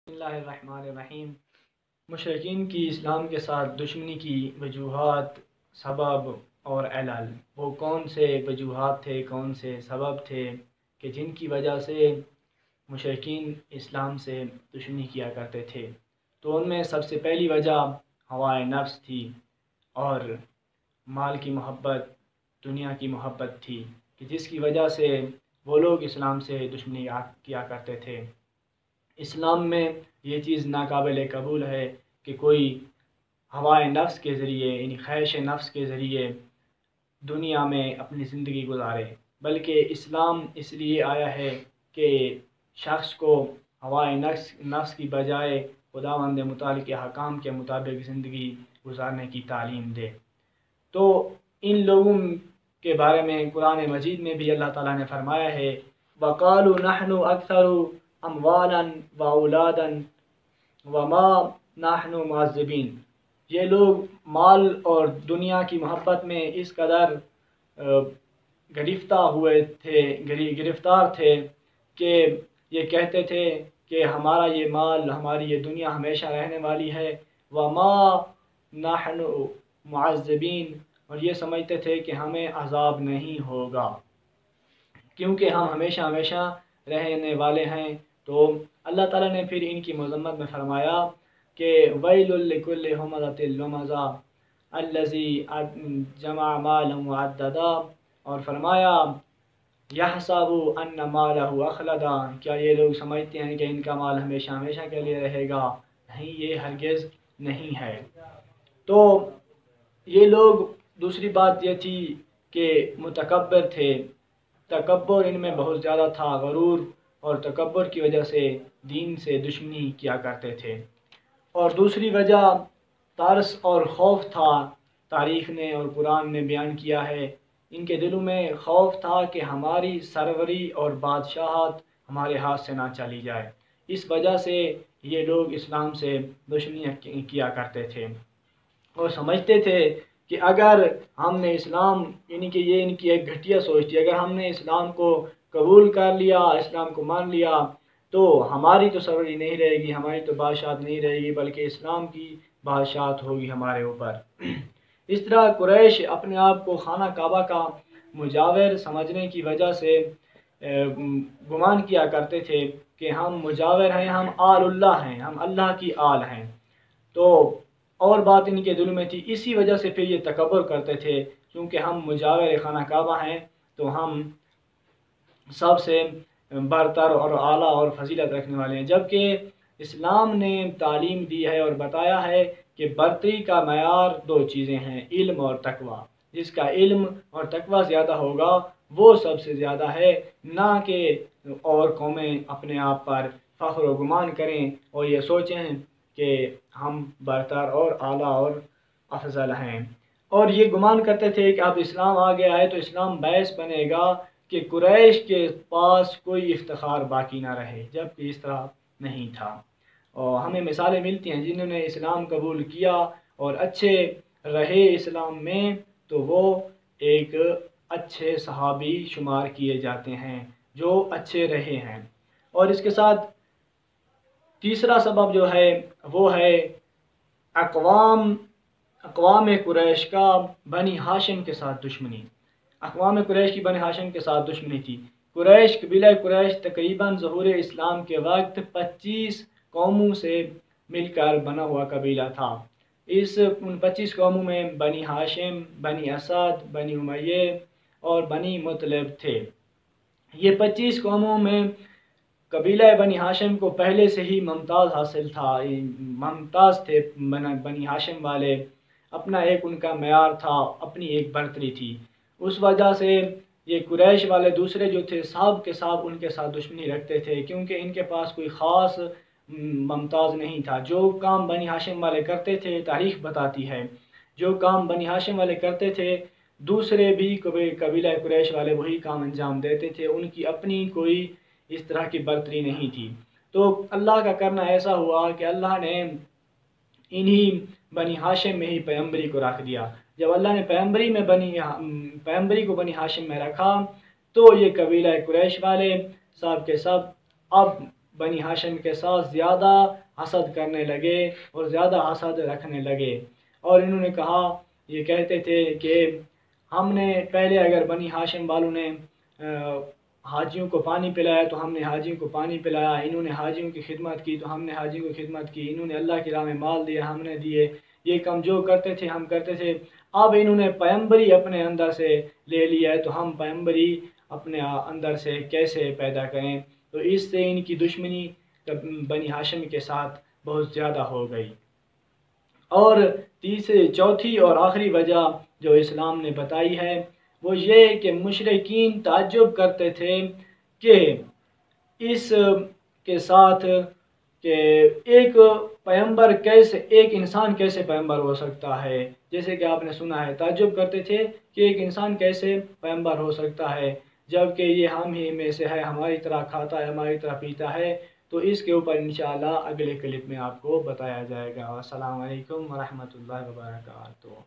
بسم اللہ الرحمن الرحیم۔ مشرکین کی اسلام کے ساتھ دشمنی کی وجوہات، سبب اور علل، وہ کون سے وجوہات تھے، کون سے سبب تھے کہ جن کی وجہ سے مشرکین اسلام سے دشمنی کیا کرتے تھے؟ تو ان میں سب سے پہلی وجہ ہوائے نفس تھی اور مال کی محبت، دنیا کی محبت تھی، کہ جس کی وجہ سے وہ لوگ اسلام سے دشمنی کیا کرتے تھے۔ اسلام میں یہ چیز ناقابل قبول ہے کہ کوئی ہوائے نفس کے ذریعے، یعنی خواہش نفس کے ذریعے دنیا میں اپنی زندگی گزارے، بلکہ اسلام اس لیے آیا ہے کہ شخص کو ہوائے نفس کی بجائے خداوند متعال کے حکام کے مطابق زندگی گزارنے کی تعلیم دے۔ تو ان لوگوں کے بارے میں قرآن مجید میں بھی اللہ تعالیٰ نے فرمایا ہے وَقَالُوا نَحْنُ أَكْثَرُ أَمْوَالًا وَأَوْلَادًا وَمَا نَحْنُ مُعَذِّبِينَ۔ یہ لوگ مال اور دنیا کی محبت میں اس قدر گرفتار تھے کہ یہ کہتے تھے کہ ہمارا یہ مال، ہماری یہ دنیا ہمیشہ رہنے والی ہے، وَمَا نَحْنُ مُعَذِّبِينَ، اور یہ سمجھتے تھے کہ ہمیں عذاب نہیں ہوگا کیونکہ ہم ہمیشہ رہنے والے ہیں۔ تو اللہ تعالیٰ نے پھر ان کی مذمت میں فرمایا کہ وَيْلٌ لِكُلِّ هُمَزَةٍ لُمَزَةٍ الَّذِي جَمَعَ مَالًا وَعَدَّدَهُ، اور فرمایا يَحْسَبُ أَنَّ مَالَهُ أَخْلَدَهُ، کیا یہ لوگ سمجھتے ہیں کہ ان کا مال ہمیشہ کے لیے رہے گا؟ نہیں، یہ ہرگز نہیں ہے۔ تو یہ لوگ، دوسری بات یہ تھی کہ متکبر تھے، تکبر ان میں بہت زیادہ تھا، غرور اور تکبر کی وجہ سے دین سے دشمنی کیا کرتے تھے۔ اور دوسری وجہ ترس اور خوف تھا، تاریخ نے اور قرآن نے بیان کیا ہے، ان کے دلوں میں خوف تھا کہ ہماری سروری اور بادشاہت ہمارے ہاتھ سے نہ چلی جائے، اس وجہ سے یہ لوگ اسلام سے دشمنی کیا کرتے تھے اور سمجھتے تھے کہ اگر ہم نے اسلام، یعنی کہ یہ ان کی ایک گھٹیا سوچ تھی، اگر ہم نے اسلام کو قبول کر لیا، اسلام کو مان لیا، تو ہماری تو سروری نہیں رہے گی، ہماری تو بادشاہت نہیں رہے گی، بلکہ اسلام کی بادشاہت ہوگی ہمارے اوپر۔ اس طرح قریش اپنے آپ کو خانہ کعبہ کا مجاور سمجھنے کی وجہ سے گمان کیا کرتے تھے کہ ہم مجاور ہیں، ہم آل اللہ ہیں، ہم اللہ کی آل ہیں۔ تو اور بات ان کے دل میں تھی، اسی وجہ سے پھر یہ تکبر کرتے تھے، کیونکہ ہم مجاور خانہ کعبہ ہیں تو ہم سب سے برتر اور اعلیٰ اور فضیلت رکھنے والے ہیں، جبکہ اسلام نے تعلیم دی ہے اور بتایا ہے کہ برتری کا معیار دو چیزیں ہیں، علم اور تقوی۔ جس کا علم اور تقوی زیادہ ہوگا وہ سب سے زیادہ ہے، نہ کہ اور قومیں اپنے آپ پر فخر و گمان کریں اور یہ سوچیں کہ ہم برتر اور اعلیٰ اور افضل ہیں۔ اور یہ گمان کرتے تھے کہ اب اسلام آ گیا ہے تو اسلام باعث بنے گا کہ قریش کے پاس کوئی افتخار باقی نہ رہے، جبکہ اس طرح نہیں تھا۔ اور ہمیں مثالیں ملتی ہیں جنہوں نے اسلام قبول کیا اور اچھے رہے اسلام میں، تو وہ ایک اچھے صحابی شمار کیے جاتے ہیں جو اچھے رہے ہیں۔ اور اس کے ساتھ تیسرا سبب جو ہے وہ ہے اقوام قریش کا بنی ہاشم کے ساتھ دشمنی۔ اقوام قریش کی بنی ہاشم کے ساتھ دشمنی تھی۔ قبیلہ قریش تقریباً ظہور اسلام کے وقت 25 قوموں سے مل کر بنا ہوا قبیلہ تھا۔ ان 25 قوموں میں بنی ہاشم، بنی اسد، بنی امیہ اور بنی مطلب تھے۔ یہ 25 قوموں میں قبیلہ بنی ہاشم کو پہلے سے ہی ممتاز حاصل تھا، ممتاز تھے بنی ہاشم والے، اپنا ایک ان کا معیار تھا، اپنی ایک برتری تھی۔ اس وجہ سے یہ قریش والے دوسرے جو تھے صاحب کے صاحب ان کے ساتھ دشمنی رکھتے تھے، کیونکہ ان کے پاس کوئی خاص ممتاز نہیں تھا۔ جو کام بنی ہاشم والے کرتے تھے، تاریخ بتاتی ہے، جو کام بنی ہاشم والے کرتے تھے دوسرے بھی قبیلہ قریش والے وہی کام انجام دیتے تھے، ان کی اپنی کوئی اس طرح کی برتری نہیں تھی۔ تو اللہ کا کرنا ایسا ہوا کہ اللہ نے انہی بنی ہاشم میں ہی پیغمبری کو رکھ دیا۔ جب اللہ نے پیغمبری کو بنی ہاشم میں رکھا تو یہ قبیلہ قریش والے سب کے سب اب بنی ہاشم کے ساتھ زیادہ حسد کرنے لگے اور زیادہ حسد رکھنے لگے، اور انہوں نے کہا، یہ کہتے تھے کہ ہم نے پہلے اگر بنی ہاشم والوں نے حاجیوں کو پانی پلایا تو ہم نے حاجیوں کو پانی پلایا، انہوں نے حاجیوں کی خدمت کی تو ہم نے حاجیوں کی خدمت کی، انہوں نے اللہ کی راہ میں مال دیا ہم نے دیے، یہ کام جو کرتے تھے ہم کرتے تھے۔ اب انہوں نے پیمبری اپنے اندر سے لے لیا ہے تو ہم پیمبری اپنے اندر سے کیسے پیدا کریں؟ تو اس سے ان کی دشمنی بنی ہاشم کے ساتھ بہت زیادہ ہو گئی۔ اور چوتھی اور آخری وجہ جو اسلام نے بتائی ہے وہ یہ کہ مشرکین تعجب کرتے تھے کہ اس کے ساتھ کہ ایک پیغمبر کیسے، ایک انسان کیسے پیغمبر ہو سکتا ہے، جیسے کہ آپ نے سنا ہے، تعجب کرتے تھے کہ ایک انسان کیسے پیغمبر ہو سکتا ہے جبکہ یہ ہم ہی میں سے ہے، ہماری طرح کھاتا ہے، ہماری طرح پیتا ہے۔ تو اس کے اوپر انشاءاللہ اگلے کلپ میں آپ کو بتایا جائے گا۔ السلام علیکم ورحمۃ اللہ وبرکاتہ۔